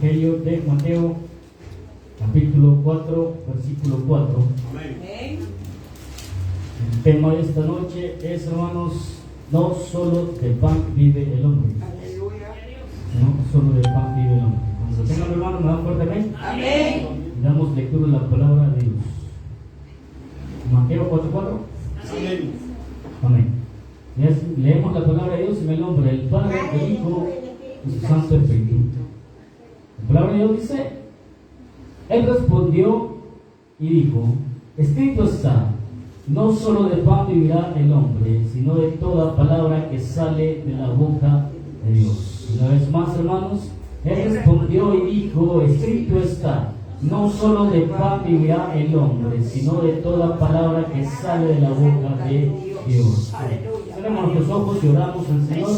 Evangelio de Mateo, capítulo 4, versículo 4. Amén. El tema de esta noche es, hermanos, no solo de pan vive el hombre. Aleluya. No solo de pan vive el hombre. Cuando lo tengan, hermanos, me dan fuerte amén. Amén. Y damos lectura a la palabra de Dios. Mateo 4:4. Amén. Amén. Leemos la palabra de Dios en el nombre del Padre, del Hijo y su Santo Espíritu. La palabra de Dios dice: Él respondió y dijo: escrito está, no solo de pan vivirá el hombre, sino de toda palabra que sale de la boca de Dios. Una vez más, hermanos, Él respondió y dijo: escrito está, no solo de pan vivirá el hombre, sino de toda palabra que sale de la boca de Dios. Cerremos los ojos y oramos al Señor.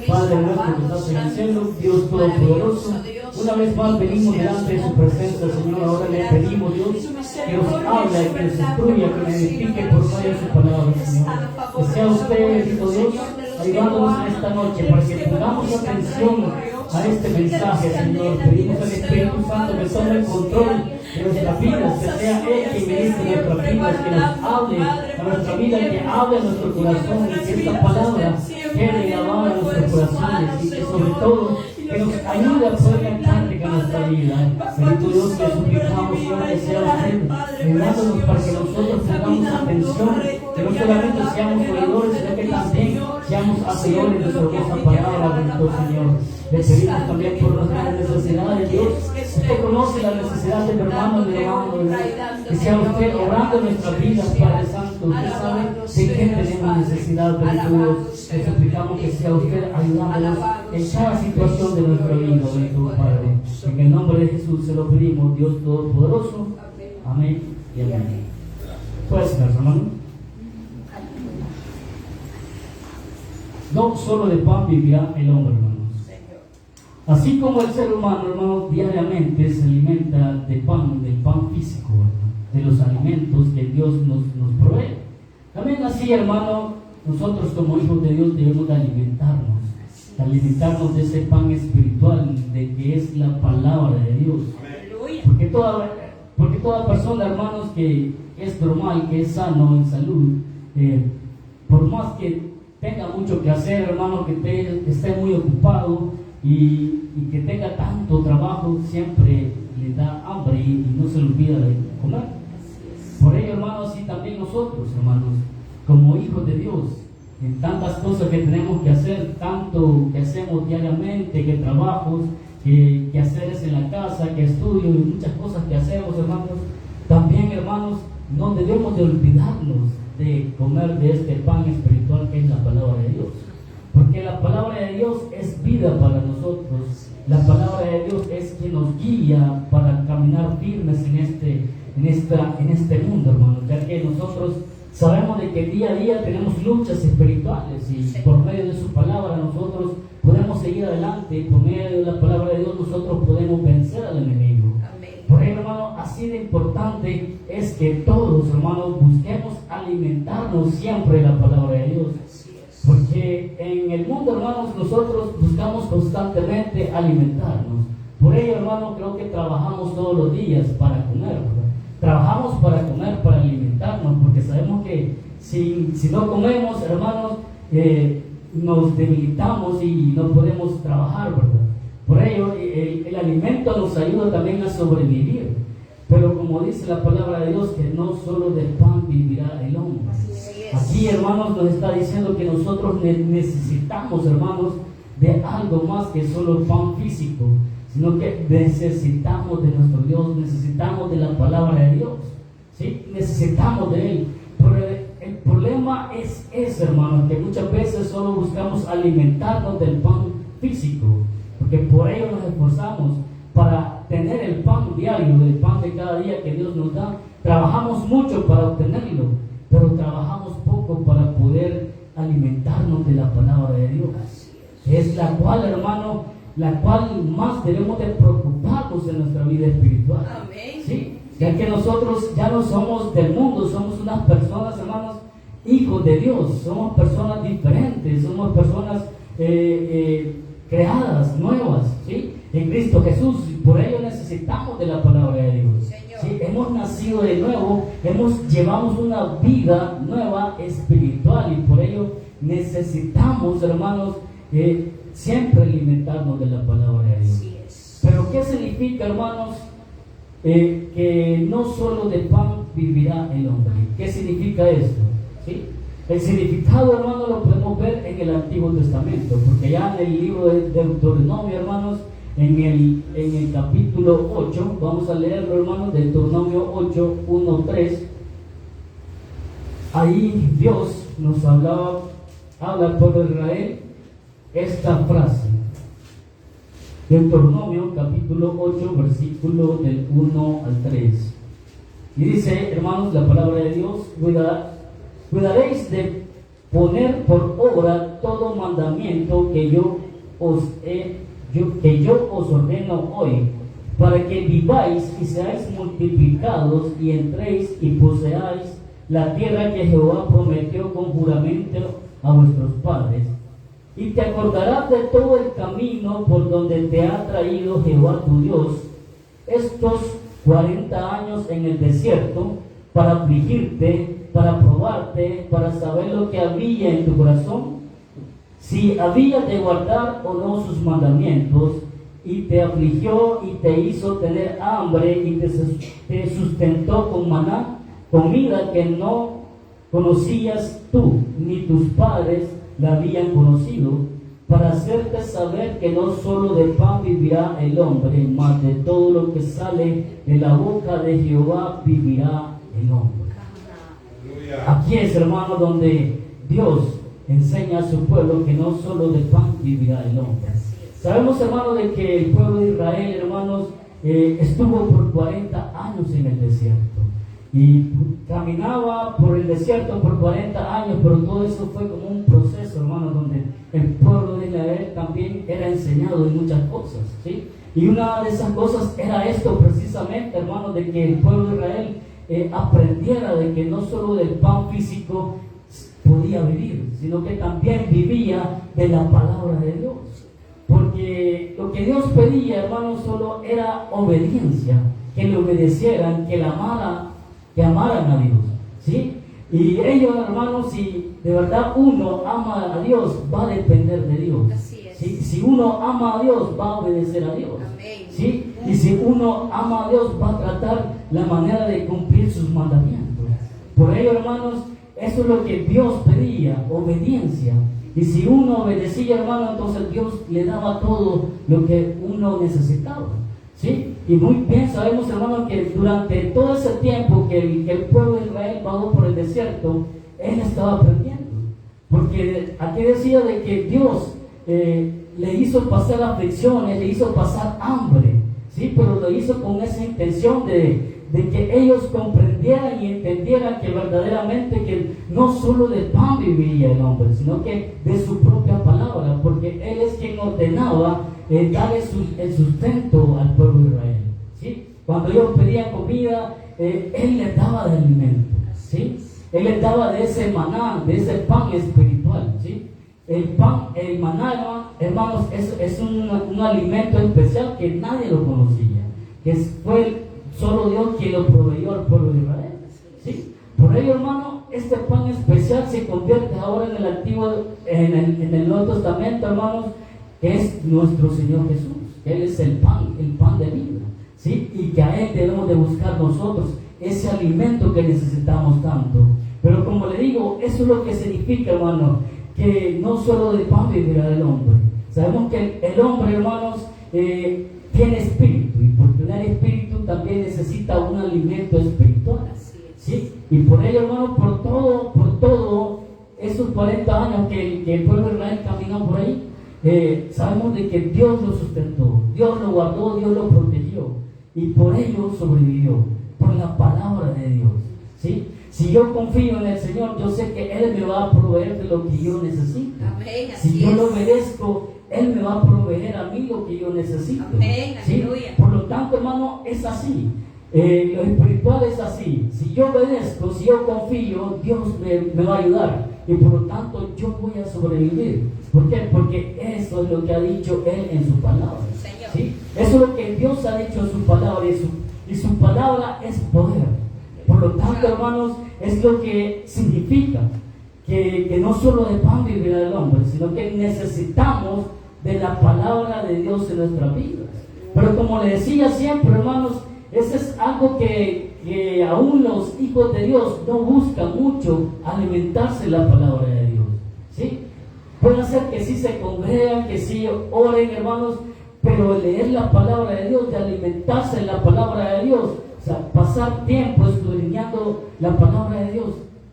Padre nuestro que estás en el cielo, Dios Todopoderoso, una vez más venimos delante de su presencia, Señor. Ahora le pedimos, Dios, que nos hable, que nos instruya, que nos edifique por medio de su palabra, Señor. Que sea usted, bendito Dios, ayudándonos en esta noche para que pongamos atención a este mensaje, Señor. Pedimos al Espíritu Santo que tome el control de nuestras vidas, que sea Él quien ministre nuestras vidas, que nos hable a nuestra vida, que hable a nuestro corazón, y que esta palabra quede grabada en nuestros corazones, y que sobre todo que nos ayude a poner en práctica nuestra vida. Bendito Dios, que suplicamos, Señor, que sea usted ayudándonos para que nosotros pongamos atención, que no solamente seamos oidores, sino que también seamos hacedores de su hermosa palabra, bendito Señor. Le pedimos también por nuestras necesidades, Dios. Usted conoce la necesidad de mi hermano y de mi hermano, que sea usted obrando en nuestras vidas, Padre Santo. Usted sabe de qué tenemos necesidad, bendito Dios. Le suplicamos que sea usted ayudándonos en cada situación de nuestra vida, bendito Padre. En el nombre de Jesús se lo pedimos, Dios Todopoderoso. Amén y amén. Puede ser, hermano. No solo de pan vivirá el hombre, hermanos. Así como el ser humano, hermanos, diariamente se alimenta de pan, del pan físico, ¿verdad? De los alimentos que Dios nos provee. También así, hermano, nosotros como hijos de Dios debemos de alimentarnos de ese pan espiritual, de que es la palabra de Dios. Porque toda persona, hermanos, que es normal, que es sano en salud, por más que tenga mucho que hacer, hermano, que esté muy ocupado y que tenga tanto trabajo, siempre le da hambre y no se le olvida de comer. Por ello, hermanos, así también nosotros, hermanos, como hijos de Dios, en tantas cosas que tenemos que hacer, tanto que hacemos diariamente, que trabajos, que haceres en la casa, que estudios y muchas cosas que hacemos, hermanos, también, hermanos, no debemos de olvidarnos de comer de este pan espiritual que es la palabra de Dios. Porque la palabra de Dios es vida para nosotros. La palabra de Dios es quien nos guía para caminar firmes en este mundo, hermanos. Ya que nosotros sabemos de que día a día tenemos luchas espirituales y por medio de su palabra nosotros podemos seguir adelante. Y por medio de la palabra de Dios nosotros podemos vencer al enemigo. Por ello, hermano, así de importante es que todos, hermanos, busquemos alimentarnos siempre de la palabra de Dios. Porque en el mundo, hermanos, nosotros buscamos constantemente alimentarnos. Por ello, hermanos, creo que trabajamos todos los días para comer, ¿verdad? Trabajamos para comer, para alimentarnos, porque sabemos que si no comemos, hermanos, nos debilitamos y no podemos trabajar, ¿verdad? Por ello, el alimento nos ayuda también a sobrevivir. Pero como dice la palabra de Dios, que no solo de pan vivirá el hombre. Aquí, hermanos, nos está diciendo que nosotros necesitamos, hermanos, de algo más que solo pan físico, sino que necesitamos de nuestro Dios, necesitamos de la palabra de Dios, ¿sí? Necesitamos de Él. Pero el problema es ese, hermanos, que muchas veces solo buscamos alimentarnos del pan físico, porque por ello nos esforzamos para tener el pan diario, el pan de cada día que Dios nos da. Trabajamos mucho para obtenerlo, pero trabajamos poco para poder alimentarnos de la palabra de Dios. Es la cual, hermano, la cual más debemos de preocuparnos en nuestra vida espiritual. ¿Sí? Ya que nosotros ya no somos del mundo, somos unas personas, hermanos, hijos de Dios, somos personas diferentes, somos personas creadas, nuevas, ¿sí? En Cristo Jesús. por ello necesitamos de la palabra de Dios. Señor. ¿Sí? Hemos nacido de nuevo, llevamos una vida nueva espiritual y por ello necesitamos, hermanos, siempre alimentarnos de la palabra de Dios. Así es. Pero ¿qué significa, hermanos, que no solo de pan vivirá el hombre? ¿Qué significa esto? ¿Sí? El significado, hermanos, lo podemos ver en el Antiguo Testamento, porque ya en el libro de Deuteronomio, hermanos, en el capítulo 8, vamos a leerlo, hermanos, Deuteronomio 8, 1, 3. Ahí Dios nos habla al pueblo de Israel esta frase. Deuteronomio capítulo 8, versículo del 1 al 3. Y dice, hermanos, la palabra de Dios: cuidaréis de poner por obra todo mandamiento que yo os ordeno hoy, para que viváis y seáis multiplicados y entréis y poseáis la tierra que Jehová prometió con juramento a vuestros padres. Y te acordarás de todo el camino por donde te ha traído Jehová tu Dios estos 40 años en el desierto, para afligirte, para probarte, para saber lo que había en tu corazón, si habías de guardar o no sus mandamientos. Y te afligió y te hizo tener hambre y te sustentó con maná, comida que no conocías tú, ni tus padres la habían conocido, para hacerte saber que no solo de pan vivirá el hombre, mas de todo lo que sale de la boca de Jehová vivirá el hombre. Aquí es, hermano, donde Dios enseña a su pueblo que no solo de pan vivirá el hombre. Sabemos, hermano, de que el pueblo de Israel, hermanos, estuvo por 40 años en el desierto. Y caminaba por el desierto por 40 años, pero todo eso fue como un proceso, hermano, donde el pueblo de Israel también era enseñado en muchas cosas, ¿sí? Y una de esas cosas era esto precisamente, hermano, de que el pueblo de Israel aprendiera de que no solo del pan físico podía vivir, sino que también vivía de la palabra de Dios. Porque lo que Dios pedía, hermano, solo era obediencia, que le obedecieran, que amaran a Dios, ¿sí? Y ellos, hermanos, si de verdad uno ama a Dios, va a depender de Dios. Así es. ¿Sí? Si uno ama a Dios, va a obedecer a Dios. Amén. ¿Sí? Y si uno ama a Dios, va a tratar la manera de cumplir sus mandamientos. Por ello, hermanos, eso es lo que Dios pedía, obediencia. Y si uno obedecía, hermano, entonces Dios le daba todo lo que uno necesitaba, ¿sí? Y muy bien sabemos, hermano, que durante todo ese tiempo que el pueblo de Israel vagó por el desierto, él estaba aprendiendo. Porque aquí decía de que Dios le hizo pasar aflicciones, le hizo pasar hambre, ¿sí? Pero lo hizo con esa intención de que ellos comprendieran y entendieran que verdaderamente que no solo de pan vivía el hombre, sino que de su propia palabra, porque Él es quien ordenaba darle el sustento al pueblo de Israel, ¿sí? Cuando ellos pedían comida, Él les daba de alimento, ¿sí? Él les daba de ese maná, de ese pan espiritual, ¿sí? El maná, hermanos, es un alimento especial que nadie lo conocía, que fue solo Dios quien lo proveyó al pueblo de Israel, ¿sí? Por ello, hermano, este pan especial se convierte ahora en el Nuevo Testamento, hermanos, que es nuestro Señor Jesús. Él es el pan de vida, ¿sí? Y que a Él debemos de buscar nosotros ese alimento que necesitamos tanto. Pero como le digo, eso es lo que significa, hermano, que no solo de pan vivirá el hombre. Sabemos que el hombre, hermanos, tiene espíritu, y por tener espíritu también necesita un alimento espiritual, ¿sí? Y por ello, hermano, por todo esos 40 años que el pueblo de Israel caminó por ahí, sabemos de que Dios lo sustentó, Dios lo guardó, Dios lo protegió, y por ello sobrevivió, por la palabra de Dios, ¿sí? Si yo confío en el Señor, yo sé que Él me va a proveer de lo que yo necesito. Amén, si yo lo obedezco, Él me va a proveer a mí lo que yo necesito. Amén, ¿sí? aleluya. Por lo tanto, hermano, es así. Lo espiritual es así. Si yo obedezco, si yo confío, Dios me va a ayudar. Y por lo tanto, yo voy a sobrevivir. ¿Por qué? Porque eso es lo que ha dicho Él en su palabra. Señor. ¿Sí? Eso Eso es lo que Dios ha dicho en su palabra, y su palabra es poder. Por lo tanto, hermanos, es lo que significa que no solo de pan vivirá el hombre, sino que necesitamos de la palabra de Dios en nuestras vidas. Pero como le decía siempre, hermanos, ese es algo que aún los hijos de Dios no buscan mucho, alimentarse de la palabra de Dios, ¿sí? Puede ser que sí se congregan, que sí oren, hermanos, pero leer la palabra de Dios, de alimentarse de la palabra de Dios, o sea, pasar tiempo escudriñando la palabra de Dios,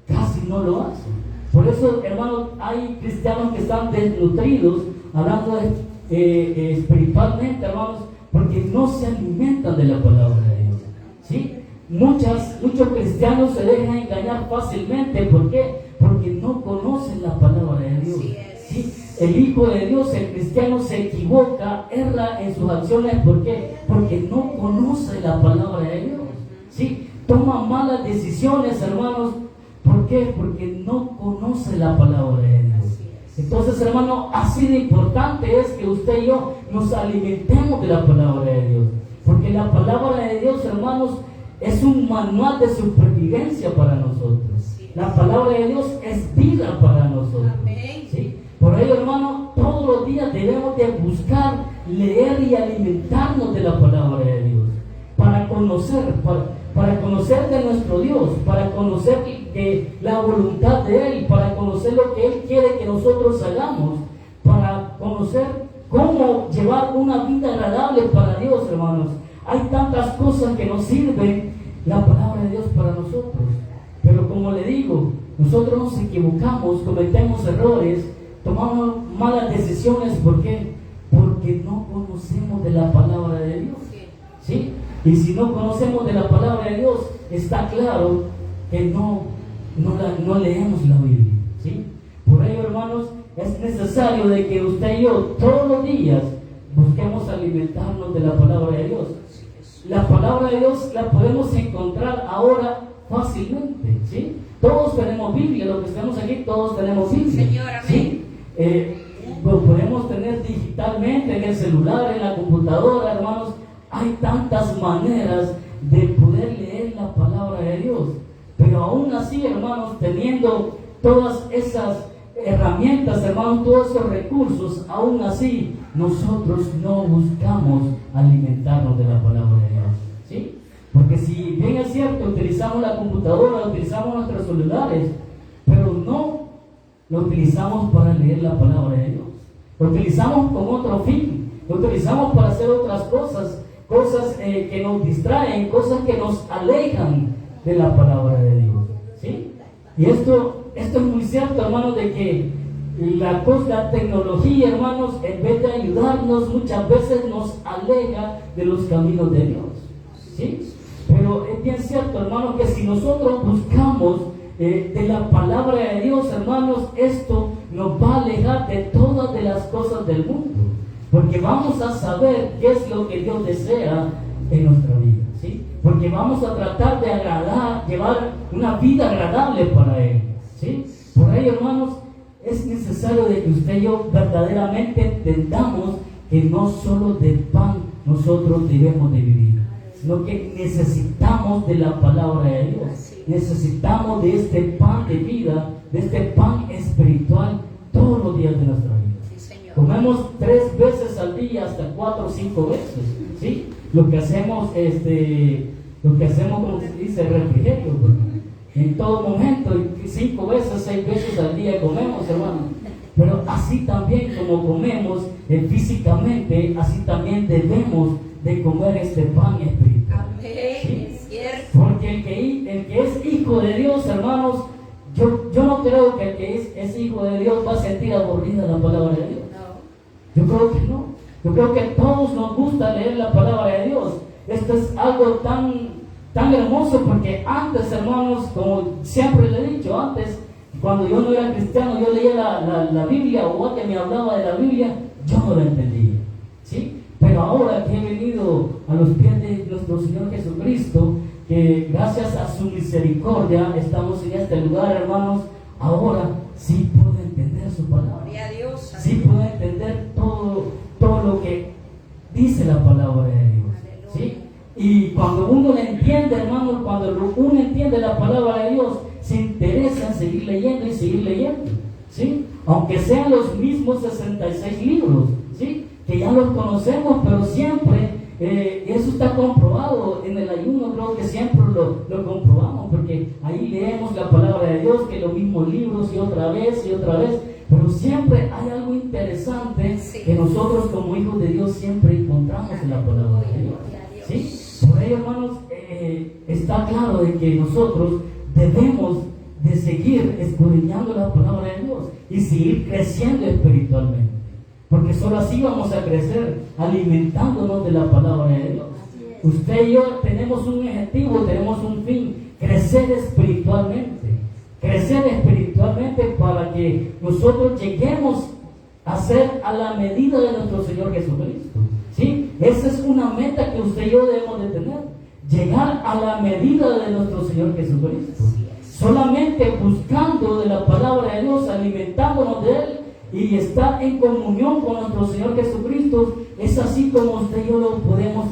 casi no lo hacen. Por eso, hermanos, hay cristianos que están desnutridos, hablando espiritualmente, hermanos, porque no se alimentan de la palabra de Dios, ¿sí? Muchos cristianos se dejan engañar fácilmente. ¿Por qué? Porque no conocen la palabra de Dios, ¿sí? El hijo de Dios, el cristiano, se equivoca, erra en sus acciones. ¿Por qué? Porque no conoce la palabra de Dios, ¿sí? Toma malas decisiones, hermanos. ¿Por qué? Porque no conoce la palabra de Dios. Entonces, hermano, así de importante es que usted y yo nos alimentemos de la palabra de Dios. Porque la palabra de Dios, hermanos, es un manual de supervivencia para nosotros. La palabra de Dios es vida para nosotros, ¿sí? Por ello, hermano, todos los días debemos de buscar, leer y alimentarnos de la palabra de Dios. Para conocer de nuestro Dios, para conocer la voluntad de Él, para conocer lo que Él quiere que nosotros hagamos, para conocer cómo llevar una vida agradable para Dios, hermanos. Hay tantas cosas que nos sirven la palabra de Dios para nosotros, pero como le digo, nosotros nos equivocamos, cometemos errores, tomamos malas decisiones. ¿Por qué? Porque no conocemos de la palabra de Dios, ¿sí? Y si no conocemos de la palabra de Dios, está claro que no leemos la Biblia, ¿sí? Por ello, hermanos, es necesario de que usted y yo todos los días busquemos alimentarnos de la palabra de Dios. La palabra de Dios la podemos encontrar ahora fácilmente, ¿sí? Todos tenemos Biblia, los que estamos aquí, todos tenemos Biblia, Señor, amén. ¿sí? Lo podemos tener digitalmente en el celular, en la computadora, hermanos. Hay tantas maneras de poder leer la palabra de Dios, pero aún así, hermanos, teniendo todas esas herramientas, hermanos, todos esos recursos, aún así nosotros no buscamos alimentarnos de la palabra de Dios, ¿sí? Porque si bien es cierto, utilizamos la computadora, utilizamos nuestros celulares, pero no lo utilizamos para leer la palabra de Dios. Lo utilizamos con otro fin, lo utilizamos para hacer otras cosas que nos distraen, cosas que nos alejan de la palabra de Dios, ¿sí? Y esto es muy cierto, hermanos, de que la tecnología, hermanos, en vez de ayudarnos, muchas veces nos aleja de los caminos de Dios, ¿sí? Pero es bien cierto, hermanos, que si nosotros buscamos de la palabra de Dios, hermanos, esto nos va a alejar de todas de las cosas del mundo, porque vamos a saber qué es lo que Dios desea en nuestra vida, ¿sí? Porque vamos a tratar de llevar una vida agradable para Él, ¿sí? Por ello, hermanos, es necesario de que usted y yo verdaderamente entendamos que no solo de pan nosotros debemos de vivir, sino que necesitamos de la palabra de Dios, necesitamos de este pan de vida, de este pan espiritual todos los días de nuestra vida. Comemos 3 veces al día, hasta 4 o 5 veces, ¿sí? Lo que hacemos, como se dice, refrigerio, en todo momento, 5 veces, 6 veces al día comemos, hermano. Pero así también como comemos físicamente, así también debemos de comer este pan espiritual, ¿sí? Porque el que es hijo de Dios, hermanos, yo no creo que el que es hijo de Dios va a sentir aburrida la palabra de Dios. Yo creo que no. Yo creo que a todos nos gusta leer la palabra de Dios. Esto es algo tan hermoso, porque antes, hermanos, como siempre le he dicho, antes, cuando yo no era cristiano, yo leía la Biblia, o alguien me hablaba de la Biblia, yo no la entendía, ¿sí? Pero ahora que he venido a los pies de nuestro Señor Jesucristo, que gracias a su misericordia estamos en este lugar, hermanos, ahora sí puedo entender su palabra. Sí puedo entender todo lo que dice la palabra de Dios. ¿Sí? Y cuando uno le entiende, hermano, cuando uno entiende la palabra de Dios, se interesa en seguir leyendo y seguir leyendo. ¿Sí? Aunque sean los mismos 66 libros, ¿sí? Que ya los conocemos, pero siempre, eso está comprobado en el ayuno, creo que siempre lo comprobamos, porque ahí leemos la palabra de Dios, que los mismos libros y otra vez, pero siempre hay algo interesante que nosotros como hijos de Dios siempre encontramos en la palabra de Dios. ¿Sí? Por ello, hermanos, está claro de que nosotros debemos de seguir escudriñando la palabra de Dios y seguir creciendo espiritualmente, porque solo así vamos a crecer, alimentándonos de la palabra de Dios. Usted y yo tenemos un objetivo, tenemos un fin: crecer espiritualmente para que nosotros lleguemos a ser a la medida de nuestro Señor Jesucristo. ¿Sí? Esa es una meta que usted y yo debemos de tener, llegar a la medida de nuestro Señor Jesucristo. Solamente buscando de la palabra de Dios, alimentándonos de Él y estar en comunión con nuestro Señor Jesucristo, es así como usted y yo lo podemos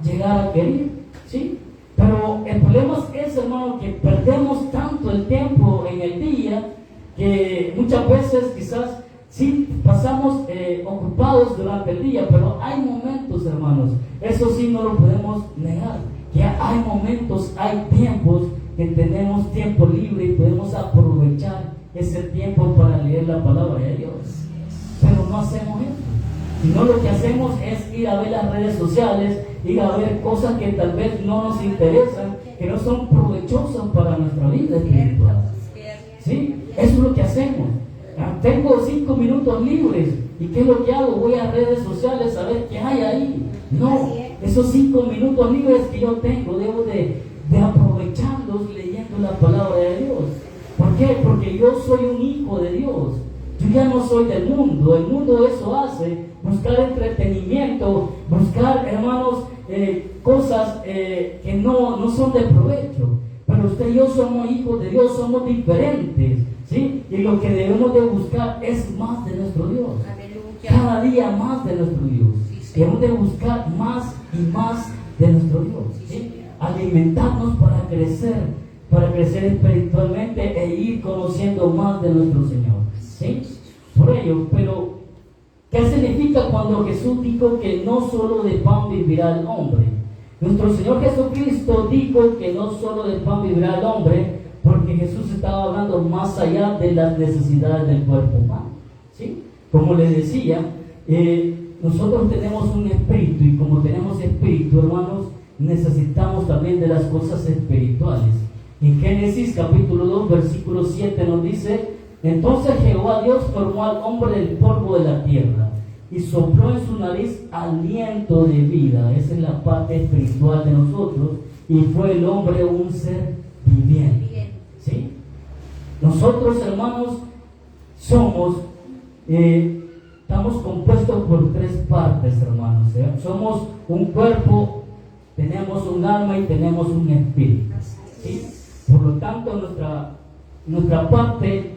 llegar a querer. ¿Sí? Pero el problema es, hermano, que perdemos tanto el tiempo en el día que muchas veces quizás sí pasamos ocupados durante el día, pero hay momentos, hermanos, eso sí no lo podemos negar, que hay momentos, hay tiempos que tenemos tiempo libre y podemos aprovechar ese tiempo para leer la palabra de Dios. Pero no hacemos eso, sino lo que hacemos es ir a ver las redes sociales, ir a ver cosas que tal vez no nos interesan, que no son provechosas para nuestra vida espiritual. ¿Sí? Eso es lo que hacemos. Tengo 5 minutos libres, ¿y qué es lo que hago? Voy a redes sociales a ver qué hay ahí. No, esos 5 minutos libres que yo tengo, debo de aprovecharlos leyendo la palabra de Dios. ¿Por qué? Porque yo soy un hijo de Dios. Yo ya no soy del mundo. El mundo eso hace, buscar entretenimiento, buscar, hermanos, cosas que no son de provecho. Pero usted y yo somos hijos de Dios, somos diferentes, ¿sí? Y lo que debemos de buscar es más de nuestro Dios. Aleluya. Cada día más de nuestro Dios. Sí, debemos de buscar más y más de nuestro Dios, ¿sí? Alimentarnos para crecer espiritualmente e ir conociendo más de nuestro Señor, ¿sí? Por ello, pero ¿qué significa cuando Jesús dijo que no solo de pan vivirá el hombre? Nuestro Señor Jesucristo dijo que no solo de pan vivirá el hombre, porque Jesús estaba hablando más allá de las necesidades del cuerpo humano, ¿sí? Como les decía, nosotros tenemos un espíritu, y como tenemos espíritu, hermanos, necesitamos también de las cosas espirituales. En Génesis capítulo 2, versículo 7 nos dice: entonces Jehová Dios formó al hombre del polvo de la tierra y sopló en su nariz aliento de vida. Esa es la parte espiritual de nosotros, y fue el hombre un ser viviente, ¿sí? Nosotros, hermanos, estamos compuestos por 3 partes, hermanos, ¿sí? Somos un cuerpo, tenemos un alma y tenemos un espíritu, ¿sí? Por lo tanto, nuestra parte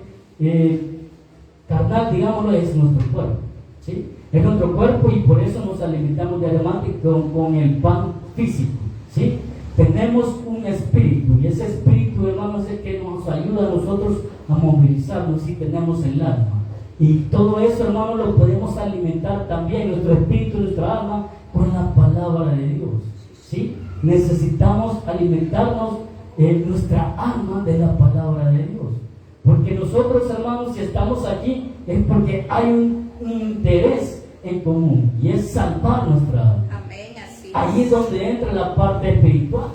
carnal, digámoslo, es nuestro cuerpo, ¿sí? Es nuestro cuerpo, y por eso nos alimentamos diariamente con el pan físico, ¿sí? Tenemos un espíritu, y ese espíritu, hermanos, es el que nos ayuda a nosotros a movilizarnos, y tenemos el alma. Y todo eso, hermanos, lo podemos alimentar también, nuestro espíritu, nuestra alma, con la palabra de Dios, ¿sí? Necesitamos alimentarnos nuestra alma de la palabra de Dios, porque nosotros, hermanos, si estamos aquí es porque hay un interés en común, y es salvar nuestra alma. Amén, así. Ahí es donde entra la parte espiritual.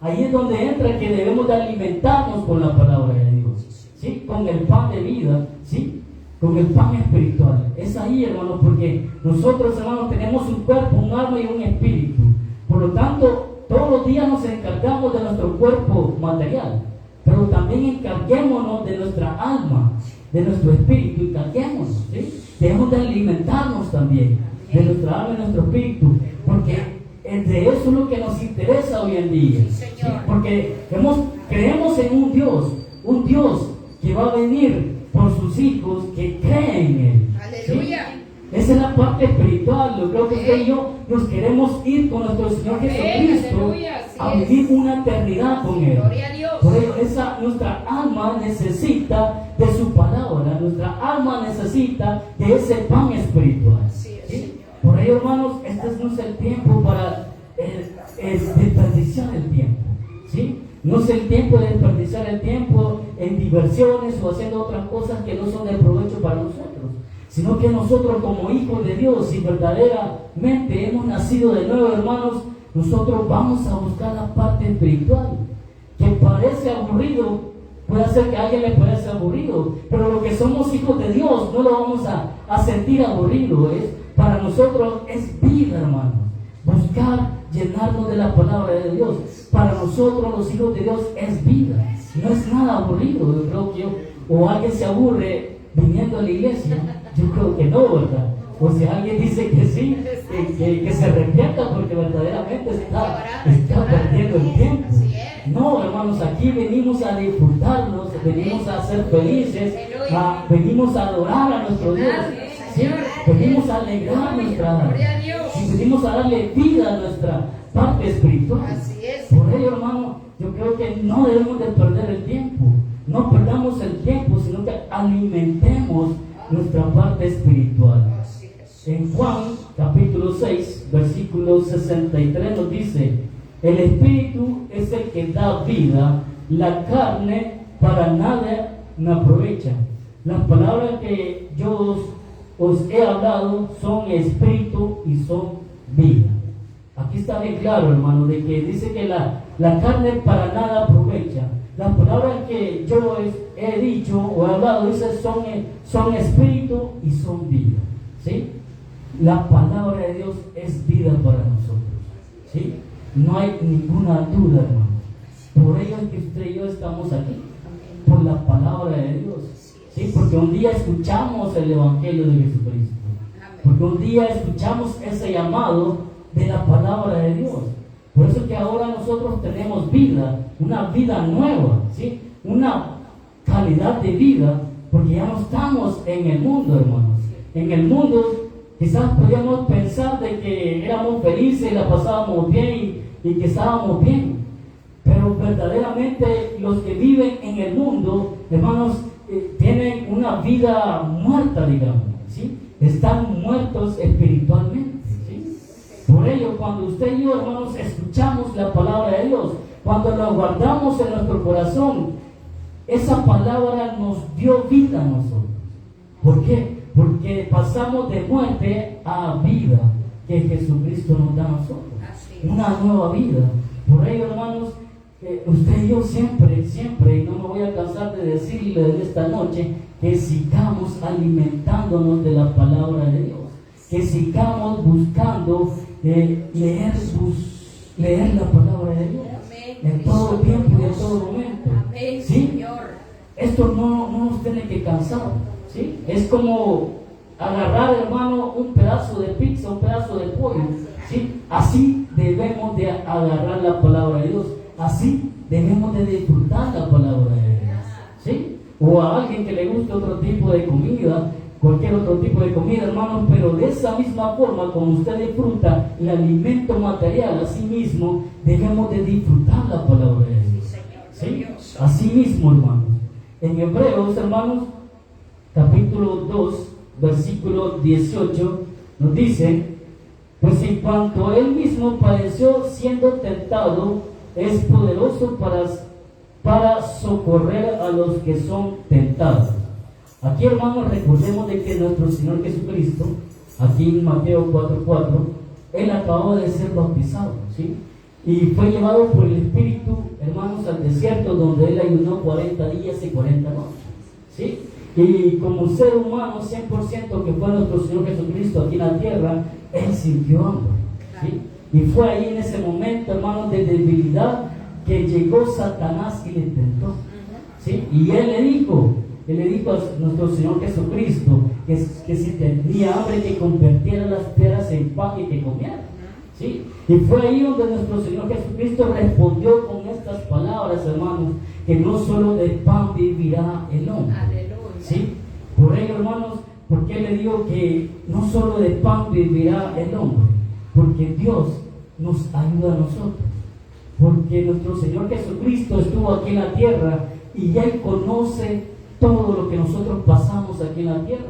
Ahí es donde entra que debemos de alimentarnos con la palabra de Dios, ¿sí? Con el pan de vida, ¿sí? Con el pan espiritual. Es ahí, hermanos, porque nosotros, hermanos, tenemos un cuerpo, un alma y un espíritu. Por lo tanto, todos los días nos encargamos de nuestro cuerpo material, pero también encarguémonos de nuestra alma, de nuestro espíritu, encarguémonos, ¿sí? Debemos de alimentarnos también de nuestra alma y nuestro espíritu, porque de eso es lo que nos interesa hoy en día, ¿sí? Porque creemos en un Dios que va a venir por sus hijos que creen en Él. Aleluya. ¿Sí? Esa es la esa parte espiritual. Yo creo que usted y yo nos queremos ir con nuestro Señor Jesucristo a vivir una eternidad con Él. Gloria a Dios. Por ello, nuestra alma necesita de su palabra, nuestra alma necesita de ese pan espiritual. Así es, ¿Sí? Señor. Por ello, hermanos, este no es el tiempo para desperdiciar el tiempo. ¿Sí? No es el tiempo de desperdiciar el tiempo en diversiones o haciendo otras cosas que no son de provecho para nosotros, sino que nosotros como hijos de Dios y verdaderamente hemos nacido de nuevo, hermanos, nosotros vamos a buscar la parte espiritual, que parece aburrido, puede ser que a alguien le parece aburrido, pero lo que somos hijos de Dios no lo vamos a sentir aburrido, para nosotros es vida, hermanos, buscar llenarnos de la palabra de Dios. Para nosotros los hijos de Dios es vida, no es nada aburrido. Yo creo que o alguien se aburre viniendo a la iglesia, yo creo que no, ¿verdad? O si alguien dice que sí, que se arrepienta porque verdaderamente está perdiendo el tiempo. No, hermanos, aquí venimos a disfrutarnos, venimos a ser felices, venimos a adorar a nuestro Dios, ¿sí? Venimos a alegrar nuestra alma, y venimos a darle vida a nuestra parte espiritual. Por ello, hermano, yo creo que no debemos de perder el tiempo, no perdamos el tiempo, sino que alimentemos nuestra parte espiritual. En Juan capítulo 6, versículo 63 nos dice: el espíritu es el que da vida, la carne para nada me aprovecha. Las palabras que yo os he hablado son espíritu y son vida. Aquí está bien claro, hermano, de que dice que la carne para nada aprovecha. Las palabras que yo he dicho o he hablado, dice, son espíritu y son vida. ¿Sí? La palabra de Dios es vida para nosotros. ¿Sí? No hay ninguna duda, hermano. Por ello es que usted y yo estamos aquí, por la palabra de Dios. ¿Sí? Porque un día escuchamos el Evangelio de Jesucristo. Porque un día escuchamos ese llamado de la palabra de Dios. Por eso que ahora nosotros tenemos vida, una vida nueva, ¿sí? Una calidad de vida, porque ya no estamos en el mundo, hermanos. En el mundo quizás podíamos pensar de que éramos felices y la pasábamos bien y que estábamos bien. Pero verdaderamente los que viven en el mundo, hermanos, tienen una vida muerta, digamos, ¿sí? Están muertos espiritualmente, ¿sí? Por ello, cuando usted y yo, hermanos, escuchamos la palabra de Dios, cuando la guardamos en nuestro corazón, esa palabra nos dio vida a nosotros. ¿Por qué? Porque pasamos de muerte a vida que Jesucristo nos da a nosotros. Una nueva vida. Por ello, hermanos, usted y yo siempre, y no me voy a cansar de decirle de esta noche, que sigamos alimentándonos de la palabra de Dios, que sigamos buscando leer la palabra de Dios en todo tiempo y en todo momento. ¿Sí? Esto no nos tiene que cansar, ¿sí? Es como agarrar, hermano, un pedazo de pizza, un pedazo de pollo, ¿sí? Así debemos de agarrar la palabra de Dios. Así debemos de disfrutar la palabra de Dios, ¿sí? O a alguien que le guste otro tipo de comida, cualquier otro tipo de comida, hermanos, pero de esa misma forma como usted disfruta el alimento material, así mismo debemos de disfrutar la palabra de Dios, ¿sí? Así mismo, hermanos. En Hebreos, hermanos, capítulo 2, versículo 18, nos dice: pues en cuanto él mismo padeció siendo tentado, es poderoso para socorrer a los que son tentados. Aquí, hermanos, recordemos de que nuestro Señor Jesucristo, aquí en Mateo 4:4, Él acababa de ser bautizado, ¿sí? Y fue llevado por el Espíritu, hermanos, al desierto, donde Él ayunó 40 días y 40 noches, ¿sí? Y como ser humano 100% que fue nuestro Señor Jesucristo aquí en la tierra, Él sintió hambre, ¿sí? Y fue ahí en ese momento, hermanos, de debilidad que llegó Satanás y le tentó, ¿sí? Y Él le dijo a nuestro Señor Jesucristo que si tenía hambre, que convirtiera las piedras en pan y que comiera, ¿sí? Y fue ahí donde nuestro Señor Jesucristo respondió con estas palabras, hermanos, que no solo de pan vivirá el hombre, ¿sí? Por ello, hermanos, ¿por qué le digo que no solo de pan vivirá el hombre? Porque Dios nos ayuda a nosotros. Porque nuestro Señor Jesucristo estuvo aquí en la tierra y ya Él conoce todo lo que nosotros pasamos aquí en la tierra.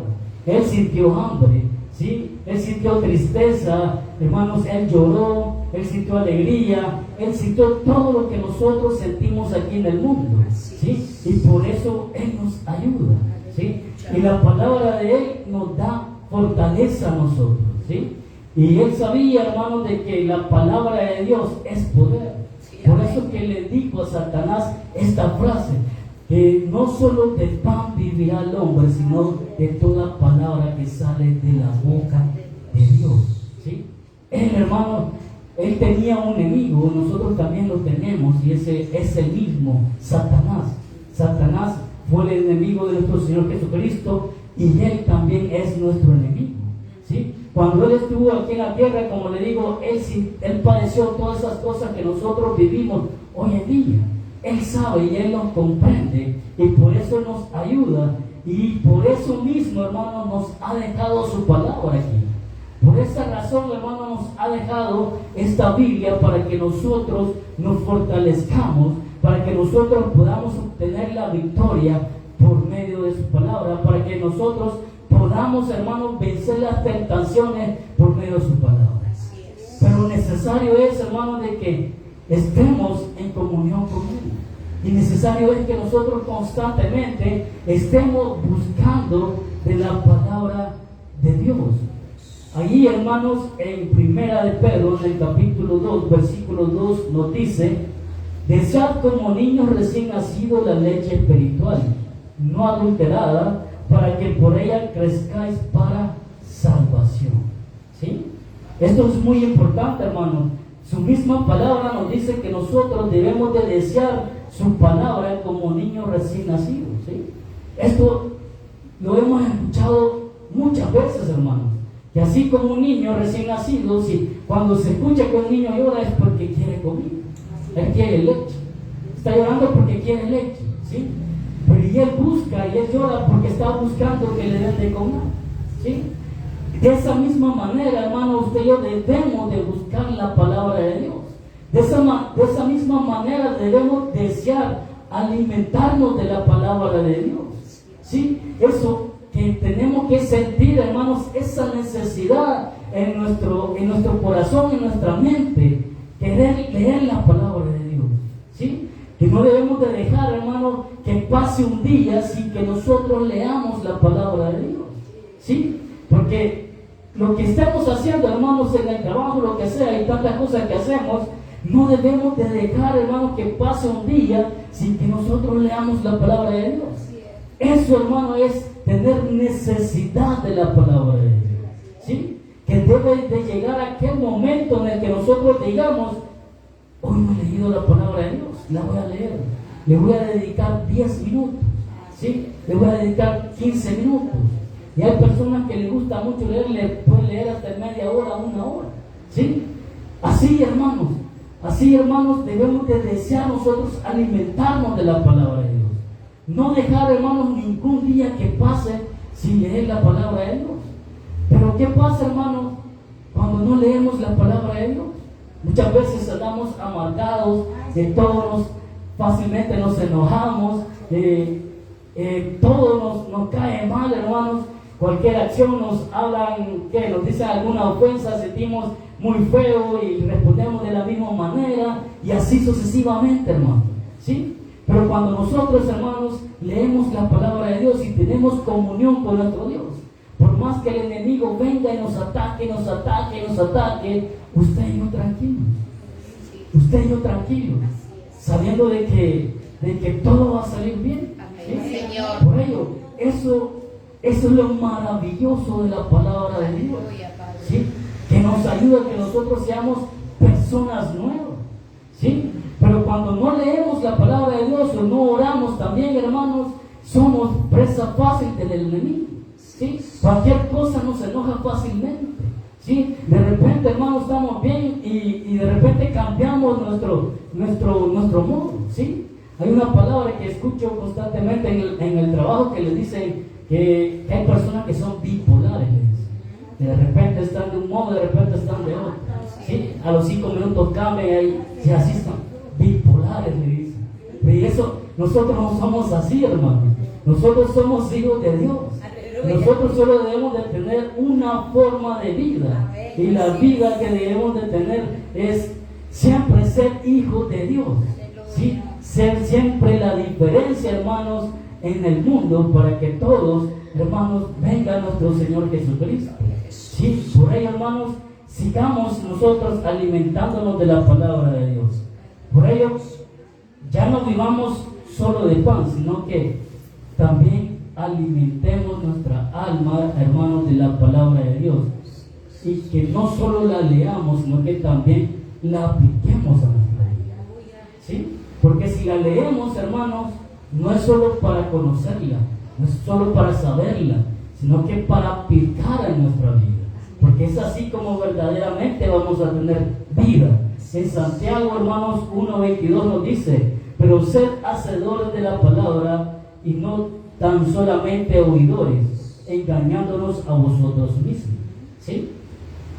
Él sintió hambre, ¿sí? Él sintió tristeza, hermanos, Él lloró, Él sintió alegría, Él sintió todo lo que nosotros sentimos aquí en el mundo, ¿sí? Y por eso Él nos ayuda, ¿sí? Y la palabra de Él nos da fortaleza a nosotros, ¿sí? Y Él sabía, hermanos, de que la palabra de Dios es poder. Por eso que le dijo a Satanás esta frase, que no solo de pan vivirá el hombre, sino de toda palabra que sale de la boca de Dios, ¿sí? Él, hermano, él tenía un enemigo, nosotros también lo tenemos, y ese es el mismo, Satanás. Satanás fue el enemigo de nuestro Señor Jesucristo, y Él también es nuestro enemigo, ¿sí? Cuando Él estuvo aquí en la tierra, como le digo, Él padeció todas esas cosas que nosotros vivimos hoy en día. Él sabe y Él nos comprende, y por eso nos ayuda, y por eso mismo, hermano, nos ha dejado su palabra aquí. Por esa razón, hermano, nos ha dejado esta Biblia para que nosotros nos fortalezcamos, para que nosotros podamos obtener la victoria por medio de su palabra, para que nosotros podamos, hermanos, vencer las tentaciones por medio de su palabra. Pero necesario es, hermanos, de que estemos en comunión con Él. Y necesario es que nosotros constantemente estemos buscando de la palabra de Dios. Allí, hermanos, en Primera de Pedro, en el capítulo 2, versículo 2, nos dice: desead como niños recién nacidos la leche espiritual, no adulterada, para que por ella crezcáis para salvación. ¿Sí? Esto es muy importante, hermanos. Su misma palabra nos dice que nosotros debemos de desear su palabra como niños recién nacidos, ¿sí? Esto lo hemos escuchado muchas veces, hermanos, que así como un niño recién nacido, ¿sí? Cuando se escucha que un niño llora es porque quiere comida, él quiere leche, está llorando porque quiere leche, ¿sí? Pero y él busca y él llora porque está buscando que le den de comer, ¿sí? De esa misma manera, hermano, usted y yo debemos de buscar la palabra de Dios. De esa misma manera debemos desear alimentarnos de la palabra de Dios, ¿sí? Eso que tenemos que sentir, hermanos, esa necesidad en nuestro corazón, en nuestra mente, querer leer la palabra de Dios, ¿sí? Que no debemos de dejar, hermanos, que pase un día sin que nosotros leamos la palabra de Dios, ¿sí? Porque lo que estemos haciendo, hermanos, en el trabajo, lo que sea, y tantas cosas que hacemos, no debemos de dejar, hermanos, que pase un día sin que nosotros leamos la palabra de Dios. Eso, hermano, es tener necesidad de la palabra de Dios, ¿sí? Que debe de llegar aquel momento en el que nosotros digamos: hoy no he leído la palabra de Dios, la voy a leer, le voy a dedicar 10 minutos, ¿sí? Le voy a dedicar 15 minutos. Y hay personas que les gusta mucho leer, le pueden leer hasta media hora, una hora, ¿sí? Así, hermanos, debemos de desear nosotros alimentarnos de la palabra de Dios. No dejar, hermanos, ningún día que pase sin leer la palabra de Dios. Pero ¿qué pasa, hermanos, cuando no leemos la palabra de Dios? Muchas veces andamos amargados, todos fácilmente nos enojamos, todo nos cae mal, hermanos. Cualquier acción nos hablan, nos dicen alguna ofensa, sentimos muy feo y respondemos de la misma manera, y así sucesivamente, hermanos, ¿sí? Pero cuando nosotros, hermanos, leemos la palabra de Dios y tenemos comunión con nuestro Dios, por más que el enemigo venga y nos ataque, usted y yo tranquilo, sabiendo de que todo va a salir bien, ¿sí? Señor. Por ello, eso es lo maravilloso de la palabra de Dios, ¿sí? Que nos ayuda a que nosotros seamos personas nuevas, ¿sí? Pero cuando no leemos la palabra de Dios o no oramos también, hermanos, somos presa fácil del enemigo, ¿sí? Cualquier cosa nos enoja fácilmente, ¿sí? De repente, hermanos, estamos bien y de repente cambiamos nuestro modo, ¿sí? Hay una palabra que escucho constantemente en el trabajo que le dicen que hay personas que son bipolares, le dicen. De repente están de un modo, de repente están de otro. ¿Sí? A los 5 minutos cambian y así están. Bipolares, le dicen. Y eso, nosotros no somos así, hermanos. Nosotros somos hijos de Dios. Nosotros solo debemos de tener una forma de vida. Y la vida que debemos de tener es siempre ser hijos de Dios. ¿Sí? Ser siempre la diferencia, hermanos, en el mundo, para que todos, hermanos, venga nuestro Señor Jesucristo. ¿Sí? Por ello, hermanos, sigamos nosotros alimentándonos de la palabra de Dios. Por ello, ya no vivamos solo de pan, sino que también alimentemos nuestra alma, hermanos, de la palabra de Dios. Y que no solo la leamos, sino que también la apliquemos a nuestra vida. ¿Sí? Porque si la leemos, hermanos, no es solo para conocerla, no es solo para saberla, sino que para aplicar en nuestra vida. Porque es así como verdaderamente vamos a tener vida. En Santiago, hermanos, 1:22 nos dice: pero sed hacedores de la palabra y no tan solamente oidores, engañándonos a vosotros mismos. ¿Sí?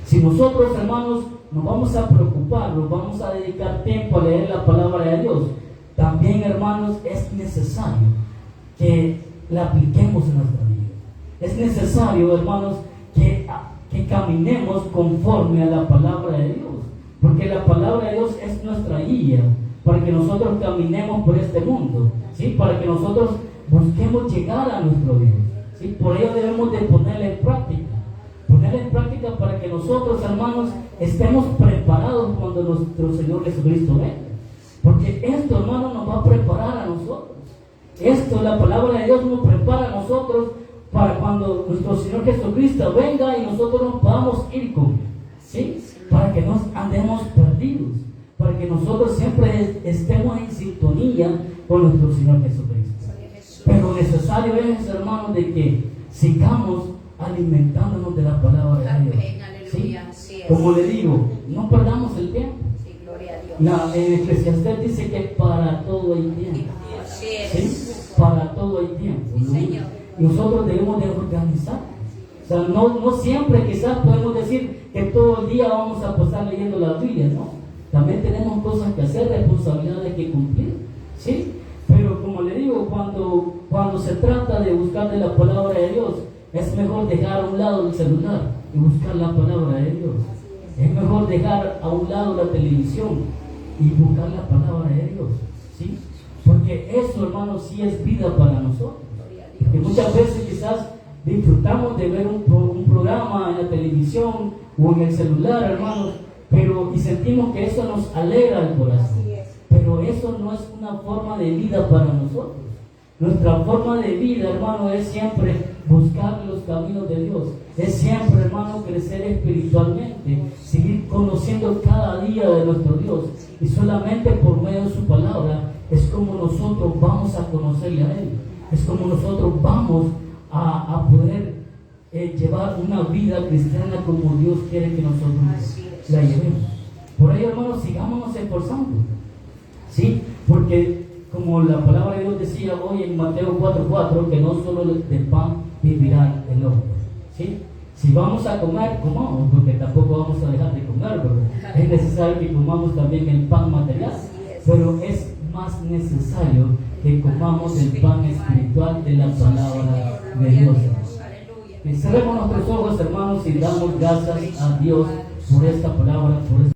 Si nosotros, hermanos, nos vamos a preocupar, nos vamos a dedicar tiempo a leer la palabra de Dios, también, hermanos, es necesario que la apliquemos en nuestra vida. Es necesario, hermanos, que caminemos conforme a la palabra de Dios, porque la palabra de Dios es nuestra guía para que nosotros caminemos por este mundo, ¿sí? Para que nosotros busquemos llegar a nuestro Dios, ¿sí? Por ello debemos de ponerla en práctica para que nosotros, hermanos, estemos preparados cuando nuestro Señor Jesucristo venga, porque esto, hermanos, nos va a preparar a nosotros. Esto, la palabra de Dios nos prepara a nosotros para cuando nuestro Señor Jesucristo venga y nosotros nos podamos ir con Él, ¿sí? Para que no andemos perdidos, para que nosotros siempre estemos en sintonía con nuestro Señor Jesucristo. Pero necesario es, hermanos, de que sigamos alimentándonos de la palabra de Dios, ¿sí? Como le digo, no perdamos el tiempo. En Eclesiastés dice que para todo hay tiempo, ¿sí? Para todo hay tiempo, ¿no? Nosotros debemos de organizar. O sea, no siempre quizás podemos decir que todo el día vamos a pasar leyendo la Biblia, ¿no? También tenemos cosas que hacer, responsabilidades que cumplir, ¿sí? Pero como le digo, cuando se trata de buscar de la palabra de Dios, es mejor dejar a un lado el celular y buscar la palabra de Dios. Es mejor dejar a un lado la televisión y buscar la palabra de Dios, ¿sí? Porque eso, hermanos, sí es vida para nosotros. Porque muchas veces quizás disfrutamos de ver un programa en la televisión o en el celular, hermanos, y sentimos que eso nos alegra el corazón. Pero eso no es una forma de vida para nosotros. Nuestra forma de vida, hermano, es siempre buscar los caminos de Dios. Es siempre, hermano, crecer espiritualmente, seguir conociendo cada día de nuestro Dios. Y solamente por medio de su palabra es como nosotros vamos a conocerle a Él. Es como nosotros vamos a poder llevar una vida cristiana como Dios quiere que nosotros la llevemos. Por ello, hermanos, sigámonos esforzando, ¿sí? Porque como la palabra de Dios decía hoy en Mateo 4:4, que no solo de pan vivirá el hombre, ¿sí? Si vamos a comer, comamos, porque tampoco vamos a dejar de comer, ¿verdad? Es necesario que comamos también el pan material, pero es más necesario que comamos el pan espiritual de la palabra de Dios. Cerremos nuestros ojos, hermanos, y damos gracias a Dios por esta palabra, por